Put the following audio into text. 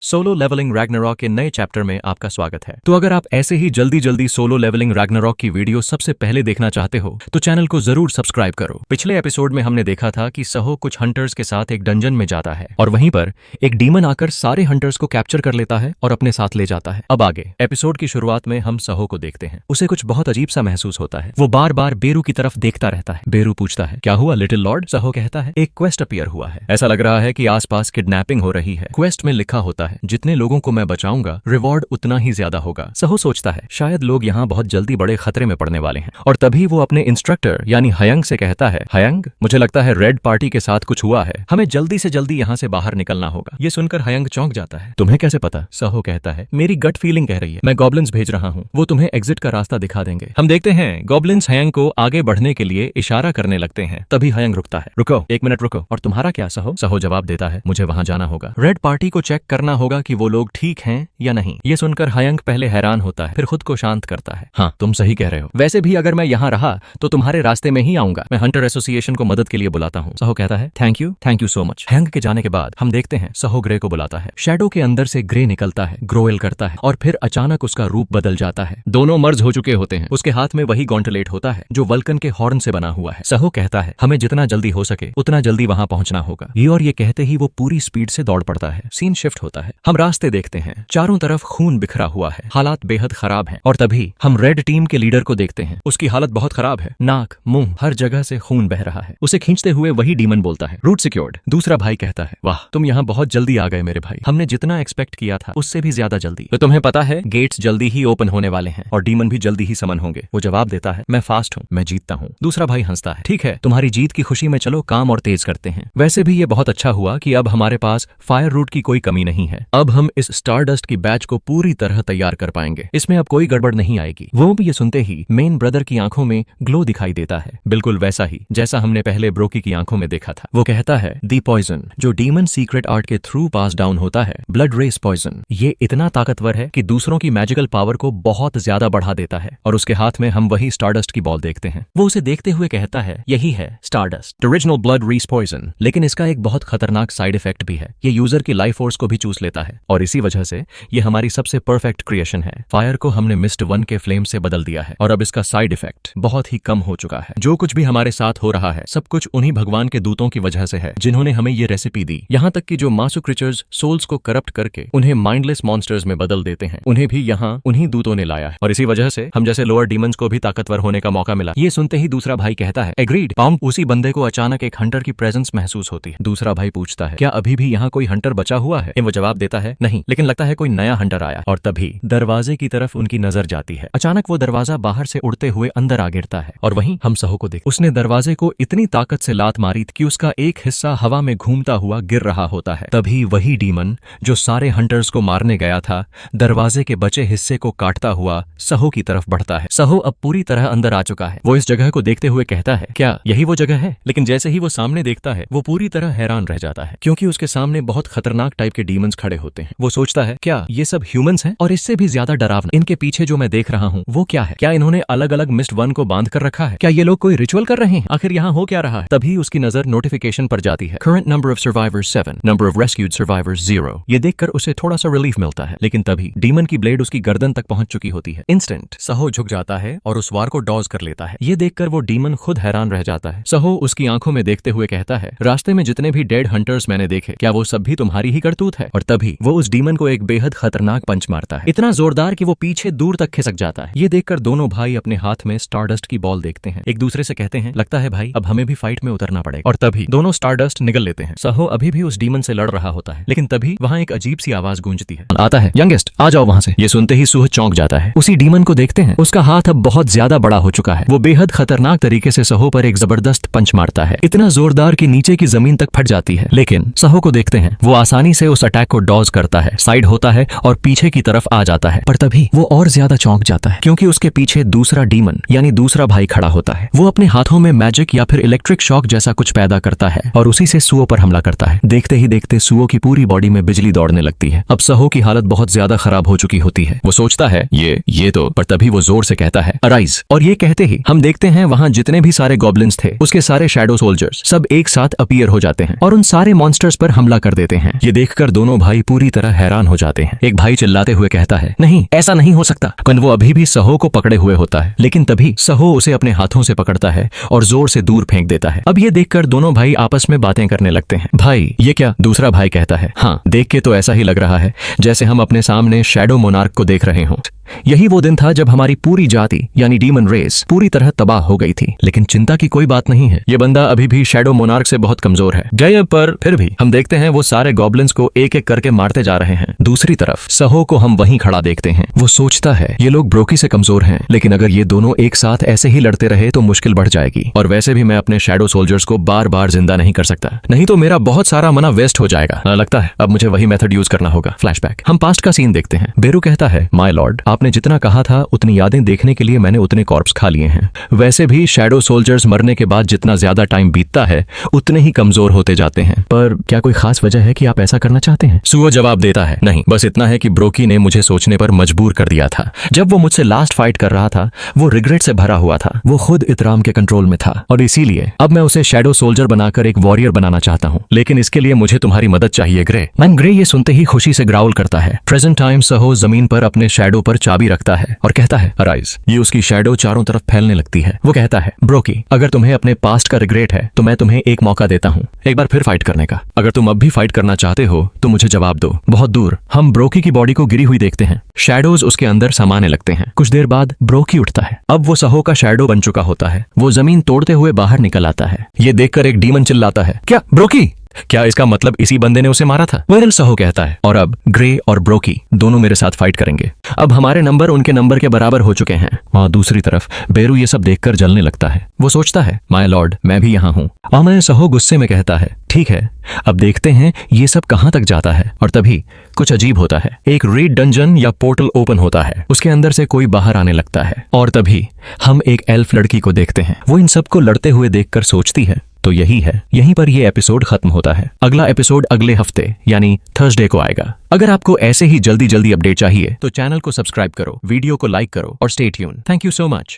Solo levelling Ragnarok के नए chapter में आपका स्वागत है। तो अगर आप ऐसे ही जल्दी जल्दी सोलो लेवलिंग रैग्नारॉक की वीडियो सबसे पहले देखना चाहते हो तो चैनल को जरूर सब्सक्राइब करो। पिछले एपिसोड में हमने देखा था कि सहो कुछ हंटर्स के साथ एक डंजन में जाता है और वहीं पर एक डीमन आकर सारे हंटर्स को कैप्चर कर लेता है और अपने साथ ले जाता है। अब आगे एपिसोड की शुरुआत में हम सहो को देखते हैं। उसे कुछ बहुत अजीब सा महसूस होता है। वो बार बार बेरू की तरफ देखता रहता है। बेरू पूछता है, क्या हुआ लिटिल लॉर्ड? सहो कहता है, एक क्वेस्ट अपीयर हुआ है। ऐसा लग रहा है कि आसपास किडनैपिंग हो रही है। क्वेस्ट में लिखा होता है, जितने लोगों को मैं बचाऊंगा रिवॉर्ड उतना ही ज्यादा होगा। सहो सोचता है शायद लोग यहाँ बहुत जल्दी बड़े खतरे में पड़ने वाले हैं और तभी वो अपने इंस्ट्रक्टर यानी हयंग से कहता है, हयंग मुझे लगता है रेड पार्टी के साथ कुछ हुआ है, हमें जल्दी से जल्दी यहाँ से बाहर निकलना होगा। ये सुनकर हयंग चौंक जाता है। तुम्हें कैसे पता? सहो कहता है, मेरी गट फीलिंग कह रही है। मैं गॉब्लिन्स भेज रहा हूँ, वो तुम्हें एग्जिट का रास्ता दिखा देंगे। हम देखते हैं गॉब्लिन्स हयंग को आगे बढ़ने के लिए इशारा करने लगते हैं। तभी हयंग रुकता है। रुको, एक मिनट रुको। और तुम्हारा क्या सहो? सहो जवाब देता है, मुझे वहां जाना होगा। रेड पार्टी को चेक करना होगा कि वो लोग ठीक हैं या नहीं। ये सुनकर हयंग पहले हैरान होता है, फिर खुद को शांत करता है। हाँ, तुम सही कह रहे हो। वैसे भी अगर मैं यहाँ रहा तो तुम्हारे रास्ते में ही आऊंगा। मैं हंटर एसोसिएशन को मदद के लिए बुलाता हूँ। सहो कहता है, थैंक यू सो मच। हयंग के जाने के बाद हम देखते हैं सहो ग्रे को बुलाता है। शैडो के अंदर से ग्रे निकलता है, ग्रोएल करता है और फिर अचानक उसका रूप बदल जाता है। दोनों मर्ज हो चुके होते हैं। उसके हाथ में वही गॉन्टलेट होता है जो वल्कन के हॉर्न से बना हुआ है। सहो कहता है, हमें जितना जल्दी हो सके उतना जल्दी वहां पहुंचना होगा। ये कहते ही वो पूरी स्पीड से दौड़ पड़ता है। सीन शिफ्ट होता है। हम रास्ते देखते हैं, चारों तरफ खून बिखरा हुआ है। हालात बेहद खराब हैं। और तभी हम रेड टीम के लीडर को देखते हैं। उसकी हालत बहुत खराब है। नाक, मुंह, हर जगह से खून बह रहा है। उसे खींचते हुए वही डीमन बोलता है, रूट सिक्योर्ड। दूसरा भाई कहता है, वाह तुम यहाँ बहुत जल्दी आ गए मेरे भाई। हमने जितना एक्सपेक्ट किया था उससे भी ज्यादा जल्दी। तो तुम्हें पता है गेट्स जल्दी ही ओपन होने वाले हैं और डीमन भी जल्दी ही समन होंगे। वो जवाब देता है, मैं फास्ट हूँ, मैं जीतता हूँ। दूसरा भाई हंसता है, ठीक है तुम्हारी जीत की खुशी में चलो काम और तेज करते हैं। वैसे भी ये बहुत अच्छा हुआ कि अब हमारे पास फायर रूट की कोई कमी नहीं है। अब हम इस स्टारडस्ट की बैच को पूरी तरह तैयार कर पाएंगे। इसमें अब कोई गड़बड़ नहीं आएगी। वो भी ये सुनते ही मेन ब्रदर की आंखों में ग्लो दिखाई देता है, बिल्कुल वैसा ही जैसा हमने पहले ब्रोकी की आंखों में देखा था। वो कहता है, दी पॉइजन जो डीमन सीक्रेट आर्ट के थ्रू पास डाउन होता है, ब्लड रेस पॉइजन, ये इतना ताकतवर है कि दूसरों की मैजिकल पावर को बहुत ज्यादा बढ़ा देता है। और उसके हाथ में हम वही स्टारडस्ट की बॉल देखते हैं। वो उसे देखते हुए कहता है, यही है stardust, original blood race poison. लेकिन इसका एक बहुत खतरनाक साइड इफेक्ट भी है। ये यूजर की लाइफ फोर्स को भी चूस लेता है और इसी वजह से ये हमारी सबसे परफेक्ट क्रिएशन है। फायर को हमने मिस्ट वन के फ्लेम से बदल दिया है और अब इसका साइड इफेक्ट बहुत ही कम हो चुका है। जो कुछ भी हमारे साथ हो रहा है सब कुछ उन्हीं भगवान के दूतों की वजह से है जिन्होंने हमें ये रेसिपी दी। यहाँ तक कि जो मासू क्रिएचर्स सोल्स को करप्ट करके उन्हें माइंडलेस मॉन्स्टर्स में बदल देते हैं, उन्हें भी यहाँ उन्हीं दूतों ने लाया है और इसी वजह से हम जैसे लोअर डीमंस को भी ताकतवर होने का मौका मिला। ये सुनते ही दूसरा भाई कहता है, एग्रीड। पाउंड उसी बंदे को अचानक एक हंटर की प्रेजेंस महसूस होती है। दूसरा भाई पूछता है, क्या अभी भी यहाँ कोई हंटर बचा हुआ है? वो जवाब देता है, नहीं, लेकिन लगता है कोई नया हंटर आया। और तभी दरवाजे की तरफ उनकी नजर जाती है। अचानक वो दरवाजा बाहर से उड़ते हुए अंदर आ गिरता है और वहीं हम सहो को देख। उसने दरवाजे को इतनी ताकत से लात मारी कि उसका एक हिस्सा हवा में घूमता हुआ गिर रहा होता है। तभी वही डीमन जो सारे हंटर्स को मारने गया था दरवाजे के बचे हिस्से को काटता हुआ सहो की तरफ बढ़ता है। सहो अब पूरी तरह अंदर आ चुका है। वो इस जगह को देखते हुए कहता है, क्या यही वो जगह है? लेकिन जैसे ही वो सामने देखता है वो पूरी तरह हैरान रह जाता है क्योंकि उसके सामने बहुत खतरनाक टाइप के डीमंस खड़े होते हैं। वो सोचता है, क्या ये सब ह्यूमंस हैं? और इससे भी ज्यादा डरावना इनके पीछे जो मैं देख रहा हूँ वो क्या है? क्या इन्होंने अलग अलग मिस्ट वन को बांध कर रखा है? क्या ये लोग कोई रिचुअल कर रहे हैं? आखिर यहाँ हो क्या रहा है? तभी उसकी नजर नोटिफिकेशन पर जाती है, current number of survivors 7, number of rescued survivors 0। ये देखकर उसे थोड़ा सा रिलीफ मिलता है। लेकिन तभी डीमन की ब्लेड उसकी गर्दन तक पहुंच चुकी होती है। इंस्टेंट सहो झुक जाता है और उस वार को डॉज कर लेता है। ये देखकर वो डीमन खुद हैरान रह जाता है। सहो उसकी आंखों में देखते हुए कहता है, रास्ते में जितने भी डेड हंटर्स मैंने देखे क्या वो सब भी तुम्हारी ही करतूत है? और तभी वो उस डीमन को एक बेहद खतरनाक पंच मारता है, इतना जोरदार कि वो पीछे दूर तक खिसक जाता है। ये देखकर दोनों भाई अपने हाथ में स्टारडस्ट की बॉल देखते हैं। एक दूसरे से कहते हैं, लगता है भाई अब हमें भी फाइट में उतरना पड़ेगा। और तभी दोनों स्टारडस्ट निगल लेते हैं। सहो अभी भी उस डीमन से लड़ रहा होता है लेकिन तभी वहाँ एक अजीब सी आवाज गूंजती है, आता है, यंगेस्ट आ जाओ वहाँ से। ये सुनते ही सुह चौंक जाता है। उसी डीमन को देखते हैं, उसका हाथ अब बहुत ज्यादा बड़ा हो चुका है। वो बेहद खतरनाक तरीके से सहो पर एक जबरदस्त पंच मारता है, इतना जोरदार कि नीचे की जमीन तक फट जाती है। लेकिन सहो को देखते हैं, वो आसानी से उस अटैक को डॉज करता है, साइड होता है और पीछे की तरफ आ जाता है। पर तभी वो और ज्यादा चौंक जाता है क्योंकि उसके पीछे दूसरा डीमन यानी दूसरा भाई खड़ा होता है। वो अपने हाथों में मैजिक या फिर इलेक्ट्रिक शॉक जैसा कुछ पैदा करता है और उसी से सुओ पर हमला करता है। देखते ही देखते सुओ की पूरी बॉडी में बिजली दौड़ने लगती है। अब सहो की हालत बहुत ज्यादा खराब हो चुकी होती है। वो सोचता है ये तो, पर तभी वो जोर से कहता है, अराइज। और ये कहते ही हम देखते हैं वहां जितने भी सारे गॉब्लिन्स थे उसके सारे शैडो सोल्जर्स सब एक साथ अपीयर हो जाते हैं और उन सारे मॉन्स्टर्स पर हमला कर देते हैं। ये देखकर दोनों भाई भाई पूरी तरह हैरान हो जाते हैं। एक भाई चिल्लाते हुए कहता है, नहीं ऐसा नहीं हो सकता। वो अभी भी सहो को पकड़े हुए होता है, लेकिन तभी सहो उसे अपने हाथों से पकड़ता है और जोर से दूर फेंक देता है। अब ये देखकर दोनों भाई आपस में बातें करने लगते हैं। भाई ये क्या? दूसरा भाई कहता है, हाँ देख के तो ऐसा ही लग रहा है जैसे हम अपने सामने शैडो मोनार्क को देख रहे हों। यही वो दिन था जब हमारी पूरी जाति यानी डीमन रेस पूरी तरह तबाह हो गई थी। लेकिन चिंता की कोई बात नहीं है, ये बंदा अभी भी शैडो मोनार्क से बहुत कमजोर है। गए पर फिर भी हम देखते हैं वो सारे गॉब्लिन्स को एक एक करके मारते जा रहे हैं। दूसरी तरफ सहो को हम वहीं खड़ा देखते हैं। वो सोचता है ये लोग ब्रोकी से कमजोर हैं, लेकिन अगर ये दोनों एक साथ ऐसे ही लड़ते रहे तो मुश्किल बढ़ जाएगी। और वैसे भी मैं अपने शैडो सोल्जर्स को बार बार जिंदा नहीं कर सकता, नहीं तो मेरा बहुत सारा मना वेस्ट हो जाएगा। लगता है अब मुझे वही मेथड यूज करना होगा। फ्लैशबैक। हम पास्ट का सीन देखते हैं। बेरू कहता है, माय लॉर्ड आपने जितना कहा था उतनी यादें देखने के लिए मैंने उतने कॉर्प्स खा लिए हैं। वैसे भी शैडो सोल्जर्स मरने के बाद जितना ज्यादा टाइम बीतता है उतने ही कमजोर होते जाते हैं। पर क्या कोई खास वजह है कि आप ऐसा करना चाहते हैं? सुओ जवाब देता है, नहीं बस इतना है कि ब्रोकी ने मुझे सोचने पर मजबूर कर दिया था। जब वो मुझसे लास्ट फाइट कर रहा था वो रिग्रेट से भरा हुआ था। वो खुद इतराम के कंट्रोल में था और इसीलिए अब मैं उसे शैडो सोल्जर बनाकर एक वॉरियर बनाना चाहता हूँ। लेकिन इसके लिए मुझे तुम्हारी मदद चाहिए ग्रे। मैन ग्रे ये सुनते ही खुशी से ग्राउल करता है। प्रेजेंट टाइम सहो जमीन पर अपने शैडो पर चाबी रखता है और कहता है, अराइज। ये उसकी शैडो चारों तरफ फैलने लगती है। वो कहता है, ब्रोकी अगर तुम्हें अपने पास्ट का रिग्रेट है तो मैं तुम्हें एक मौका देता हूँ एक बार फिर फाइट करने का। अगर तुम अब भी फाइट करना चाहते हो तो मुझे जवाब दो। बहुत दूर हम ब्रोकी की बॉडी को गिरी हुई देखते हैं। शैडोज उसके अंदर समाने लगते हैं। कुछ देर बाद ब्रोकी उठता है। अब वो सहो का शैडो बन चुका होता है। वो जमीन तोड़ते हुए बाहर निकल आता है। ये देखकर एक डीमन चिल्लाता है, क्या ब्रोकी? क्या इसका मतलब इसी बंदे ने उसे मारा था? वेरल सहो कहता है, और अब ग्रे और ब्रोकी दोनों मेरे साथ फाइट करेंगे। अब हमारे नंबर उनके नंबर के बराबर हो चुके हैं। वहां दूसरी तरफ बेरू ये सब देखकर जलने लगता है। वो सोचता है, माय लॉर्ड मैं भी यहाँ हूँ। और सहो गुस्से में कहता है, ठीक है अब देखते हैं ये सब कहाँ तक जाता है। और तभी कुछ अजीब होता है। एक रेड डंजन या पोर्टल ओपन होता है। उसके अंदर से कोई बाहर आने लगता है और तभी हम एक एल्फ लड़की को देखते हैं। वो इन सबको लड़ते हुए देखकर सोचती है, तो यही है। यहीं पर ये एपिसोड खत्म होता है। अगला एपिसोड अगले हफ्ते यानी थर्सडे को आएगा। अगर आपको ऐसे ही जल्दी जल्दी अपडेट चाहिए तो चैनल को सब्सक्राइब करो, वीडियो को लाइक करो और stay tune. Thank you so much.